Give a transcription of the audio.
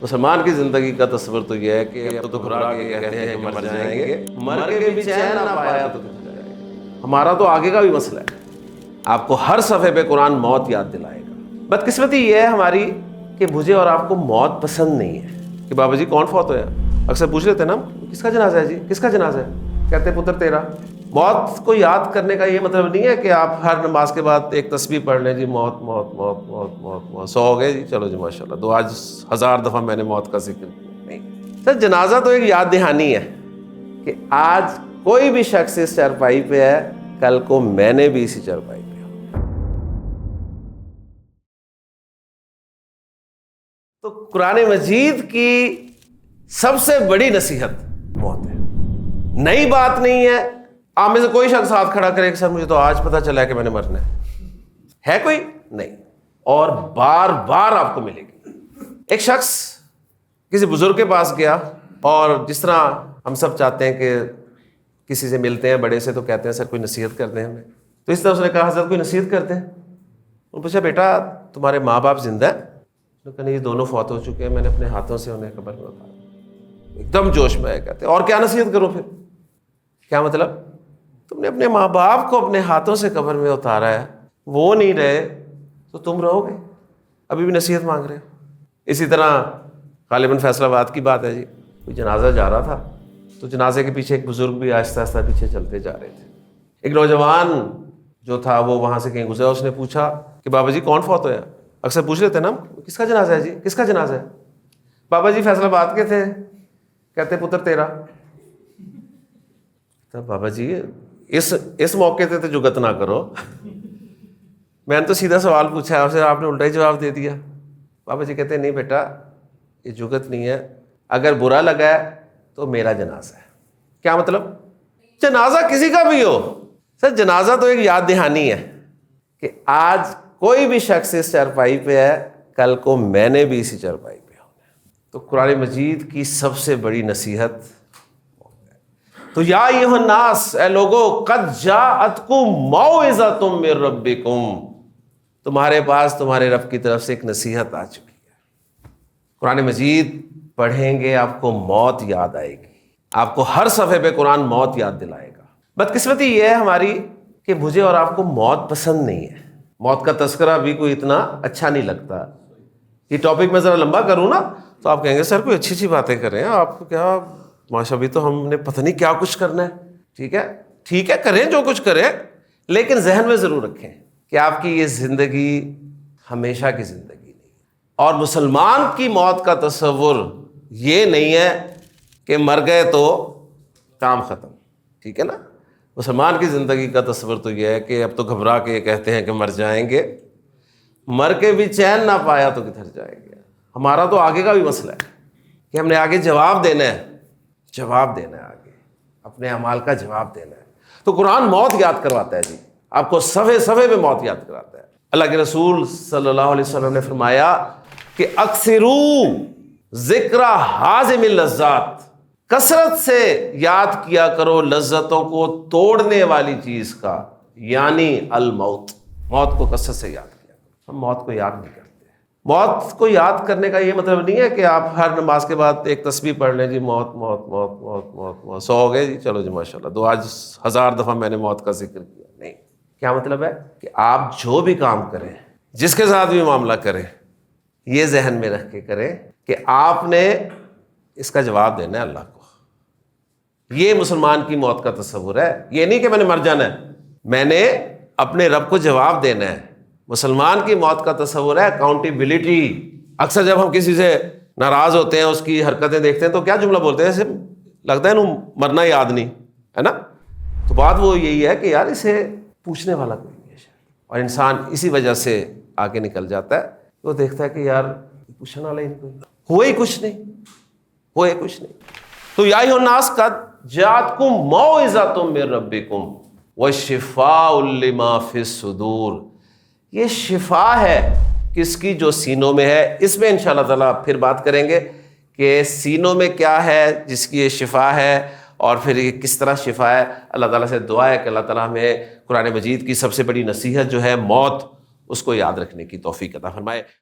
مسلمان کی زندگی کا تصور تو یہ ہے کہ اب تو گھبرا کے کہتے ہیں کہ مر جائیں گے، مر کے بھی چین نہ پایا تو کدھر جائیں گے۔ ہمارا تو آگے کا بھی مسئلہ ہے، آپ کو ہر صفحے پہ قرآن موت یاد دلائے گا۔ بدقسمتی یہ ہے ہماری کہ مجھے اور آپ کو موت پسند نہیں ہے کہ بابا جی کون فوت ہوا۔ اکثر پوچھ لیتے ہیں نا کس کا جنازہ ہے جی، کس کا جنازہ ہے، کہتے ہیں پتر تیرا۔ موت کو یاد کرنے کا یہ مطلب نہیں ہے کہ آپ ہر نماز کے بعد ایک تسبیح پڑھ لیں جی موت موت موت موت موت موت، 100 ہو گئے جی چلو جی ماشاءاللہ، تو آج 1000 دفعہ میں نے موت کا ذکر کیا۔ نہیں سر، جنازہ تو ایک یاد دہانی ہے کہ آج کوئی بھی شخص اس چارپائی پہ ہے، کل کو میں نے بھی اسی چارپائی پہ ہوں۔ تو قرآن مجید کی سب سے بڑی نصیحت موت ہے، نئی بات نہیں ہے۔ آپ میں سے کوئی شخص ہاتھ کھڑا کرے کہ سر مجھے تو آج پتہ چلا ہے کہ میں نے مرنا ہے کوئی نہیں، اور بار بار آپ کو ملے گی۔ ایک شخص کسی بزرگ کے پاس گیا، اور جس طرح ہم سب چاہتے ہیں کہ کسی سے ملتے ہیں بڑے سے تو کہتے ہیں سر کوئی نصیحت کر دیں ہمیں، تو اس طرح اس نے کہا حضرت کوئی نصیحت کرتے ہیں۔ انہوں نے پوچھا بیٹا تمہارے ماں باپ زندہ ہیں؟ انہوں نے کہا نہیں، یہ دونوں فوت ہو چکے ہیں، میں نے اپنے ہاتھوں سے انہیں قبر میں اتارا۔ ایک دم جوش میں آئے، کہتے ہیں اور کیا نصیحت کروں پھر؟ کیا مطلب؟ تم نے اپنے ماں باپ کو اپنے ہاتھوں سے قبر میں اتارا ہے، وہ نہیں رہے تو تم رہو گے، ابھی بھی نصیحت مانگ رہے ہو۔ اسی طرح غالباً فیصل آباد کی بات ہے جی، کوئی جنازہ جا رہا تھا تو جنازے کے پیچھے ایک بزرگ بھی آہستہ آہستہ پیچھے چلتے جا رہے تھے۔ ایک نوجوان جو تھا وہ وہاں سے کہیں گزرا، اس نے پوچھا کہ بابا جی کون فوت ہوا؟ اکثر پوچھ لیتے نا کس کا جنازہ ہے جی، کس کا جنازہ ہے؟ بابا جی فیصل آباد کے تھے، کہتے پتر تیرا۔ تو بابا جی اس موقع پہ تو جگت نہ کرو، میں نے تو سیدھا سوال پوچھا آپ سے، آپ نے الٹا ہی جواب دے دیا۔ بابا جی کہتے ہیں نہیں بیٹا یہ جگت نہیں ہے، اگر برا لگا ہے تو میرا جنازہ ہے۔ کیا مطلب؟ جنازہ کسی کا بھی ہو سر، جنازہ تو ایک یاد دہانی ہے کہ آج کوئی بھی شخص اس چارپائی پہ ہے، کل کو میں نے بھی اسی چارپائی پہ ہونا ہے۔ تو قرآن مجید کی سب سے بڑی نصیحت تو یا ایھا الناس، اے لوگو، قد جاءتکم موعظۃ من ربکم، تمہارے پاس تمہارے رب کی طرف سے ایک نصیحت آ چکی ہے۔ قرآن مجید پڑھیں گے آپ کو موت یاد آئے گی، آپ کو ہر صفحے پہ قرآن موت یاد دلائے گا۔ بدقسمتی یہ ہے ہماری کہ مجھے اور آپ کو موت پسند نہیں ہے، موت کا تذکرہ بھی کوئی اتنا اچھا نہیں لگتا۔ یہ ٹاپک میں ذرا لمبا کروں نا تو آپ کہیں گے سر کوئی اچھی اچھی باتیں کریں، آپ کو کیا ماشاء بھی تو ہم نے پتہ نہیں کیا کچھ کرنا ہے۔ ٹھیک ہے کریں جو کچھ کریں، لیکن ذہن میں ضرور رکھیں کہ آپ کی یہ زندگی ہمیشہ کی زندگی نہیں ہے، اور مسلمان کی موت کا تصور یہ نہیں ہے کہ مر گئے تو کام ختم، ٹھیک ہے نا۔ مسلمان کی زندگی کا تصور تو یہ ہے کہ اب تو گھبرا کے کہتے ہیں کہ مر جائیں گے، مر کے بھی چین نہ پایا تو کدھر جائیں گے۔ ہمارا تو آگے کا بھی مسئلہ ہے کہ ہم نے آگے جواب دینا ہے آگے اپنے اعمال کا جواب دینا ہے۔ تو قرآن موت یاد کرواتا ہے جی، آپ کو صفحے صفحے میں موت یاد کراتا ہے۔ اللہ کے رسول صلی اللہ علیہ وسلم نے فرمایا کہ اکثرو ذکر حازم اللذات، کثرت سے یاد کیا کرو لذتوں کو توڑنے والی چیز کا، یعنی الموت، موت کو کثرت سے یاد کیا کرو۔ ہم موت کو یاد نہیں کرتے۔ موت کو یاد کرنے کا یہ مطلب نہیں ہے کہ آپ ہر نماز کے بعد ایک تسبیح پڑھ لیں جی موت موت موت موت موت موت، 100 ہو گئے جی چلو جی ماشاءاللہ، تو آج 1000 دفعہ میں نے موت کا ذکر کیا۔ نہیں، کیا مطلب ہے کہ آپ جو بھی کام کریں، جس کے ساتھ بھی معاملہ کریں، یہ ذہن میں رکھ کے کریں کہ آپ نے اس کا جواب دینا ہے اللہ کو۔ یہ مسلمان کی موت کا تصور ہے، یہ نہیں کہ میں نے مر جانا ہے، میں نے اپنے رب کو جواب دینا ہے۔ مسلمان کی موت کا تصور ہے اکاؤنٹیبلٹی۔ اکثر جب ہم کسی سے ناراض ہوتے ہیں، اس کی حرکتیں دیکھتے ہیں تو کیا جملہ بولتے ہیں، اسے لگتا ہے انہوں مرنا یاد نہیں ہے نا۔ تو بات وہ یہی ہے کہ یار اسے پوچھنے والا کوئی نہیں ہے شاید، اور انسان اسی وجہ سے آگے نکل جاتا ہے، وہ دیکھتا ہے کہ یار پوچھنے والا ہی نہیں، کوئی ہوئے ہی کچھ نہیں۔ تو یا ایھا الناس قد جاءتکم موعظۃ من ربکم وشفاء لما فی الصدور، یہ شفا ہے کس کی؟ جو سینوں میں ہے۔ اس میں انشاءاللہ تعالیٰ پھر بات کریں گے کہ سینوں میں کیا ہے جس کی یہ شفا ہے، اور پھر یہ کس طرح شفا ہے۔ اللہ تعالیٰ سے دعا ہے کہ اللہ تعالیٰ ہمیں قرآن مجید کی سب سے بڑی نصیحت جو ہے موت، اس کو یاد رکھنے کی توفیق عطا فرمائے۔